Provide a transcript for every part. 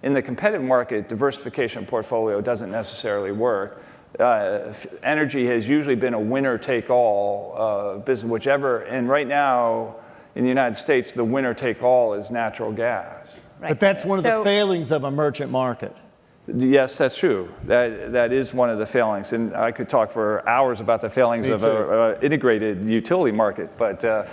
in the competitive market, diversification portfolio doesn't necessarily work. Energy has usually been a winner-take-all business, and right now in the United States, the winner-take-all is natural gas. Right. But that's one of the failings of a merchant market. Yes, that's true. That is one of the failings, and I could talk for hours about the failings of an integrated utility market. But so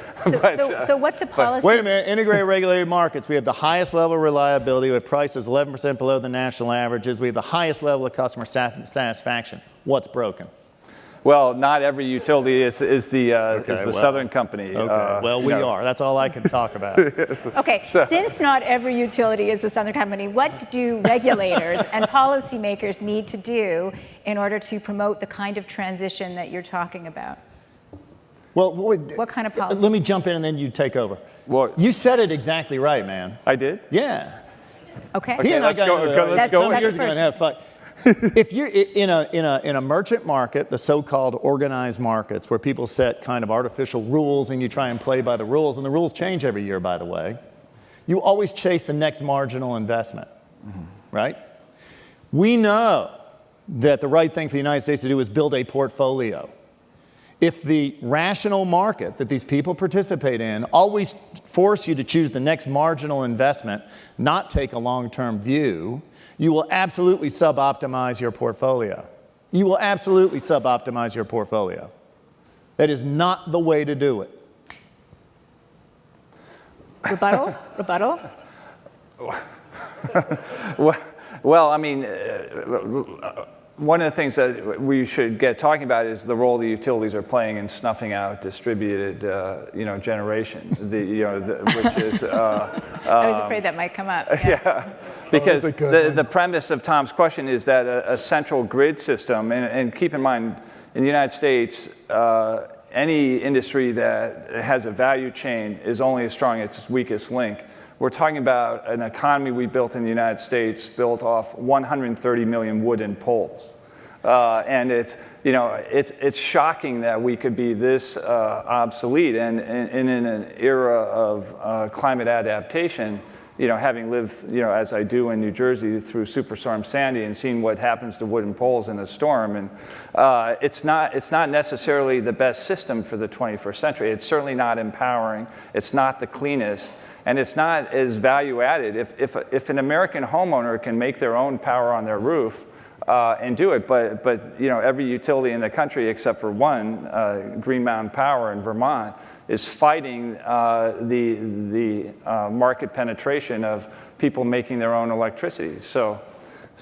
what do policy? Wait a minute. Integrated regulated markets. We have the highest level of reliability with prices 11% below the national averages. We have the highest level of customer satisfaction. What's broken? Well, not every utility is the Southern Company. Okay. Well, we are. That's all I can talk about. Okay. Since not every utility is the Southern Company, what do regulators and policymakers need to do in order to promote the kind of transition that you're talking about? Well, what kind of policy? Let me jump in and then you take over. Well, you said it exactly right, man. I did? Yeah. Okay. He and I got let's go. years ago and have fun. If you're in a merchant market, the so-called organized markets, where people set kind of artificial rules and you try and play by the rules, and the rules change every year, by the way, you always chase the next marginal investment, right? We know that the right thing for the United States to do is build a portfolio. If the rational market that these people participate in always force you to choose the next marginal investment, not take a long-term view, you will absolutely sub-optimize your portfolio. You will absolutely sub-optimize your portfolio. That is not the way to do it. Rebuttal? Rebuttal? Well, I mean, one of the things that we should get talking about is the role the utilities are playing in snuffing out distributed, generation. Which is. I was afraid that might come up. Yeah, because the premise of Tom's question is that a central grid system, and keep in mind, in the United States, any industry that has a value chain is only as strong as its weakest link. We're talking about an economy we built in the United States built off 130 million wooden poles. And it's shocking that we could be this obsolete. And in an era of climate adaptation, having lived, as I do in New Jersey through Superstorm Sandy and seeing what happens to wooden poles in a storm, and it's not necessarily the best system for the 21st century. It's certainly not empowering. It's not the cleanest. And it's not as value added. If an American homeowner can make their own power on their roof and do it, but every utility in the country except for one, Green Mountain Power in Vermont, is fighting the market penetration of people making their own electricity.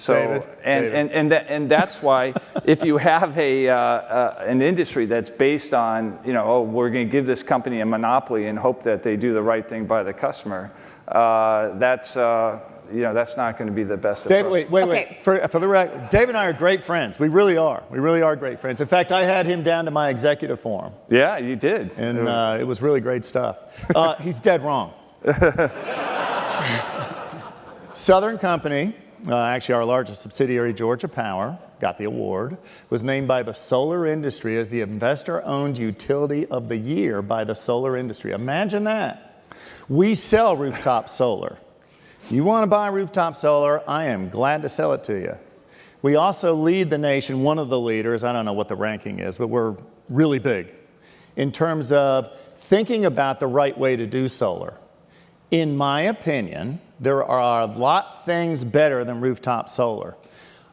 David. And that's why if you have an industry that's based on, we're going to give this company a monopoly and hope that they do the right thing by the customer, that's not going to be the best approach. David, wait. For the record, David and I are great friends. We really are. We really are great friends. In fact, I had him down to my executive forum. Yeah, you did. And it was really great stuff. He's dead wrong. Southern Company, actually our largest subsidiary, Georgia Power, got the award, was named by the solar industry as the investor-owned utility of the year by the solar industry. Imagine that. We sell rooftop solar. You want to buy rooftop solar, I am glad to sell it to you. We also lead the nation, one of the leaders, I don't know what the ranking is, but we're really big in terms of thinking about the right way to do solar. In my opinion, there are a lot things better than rooftop solar.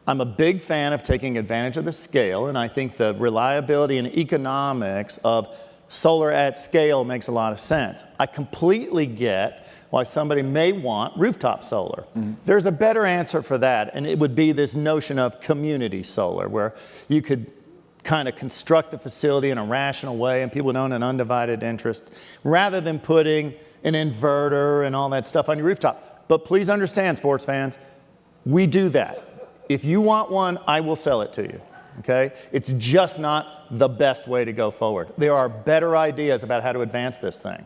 I'm a big fan of taking advantage of the scale, and I think the reliability and economics of solar at scale makes a lot of sense. I completely get why somebody may want rooftop solar. Mm-hmm. There's a better answer for that, and it would be this notion of community solar, where you could kind of construct the facility in a rational way and people would own an undivided interest, rather than putting an inverter and all that stuff on your rooftop. But please understand, sports fans, we do that. If you want one, I will sell it to you, okay? It's just not the best way to go forward. There are better ideas about how to advance this thing.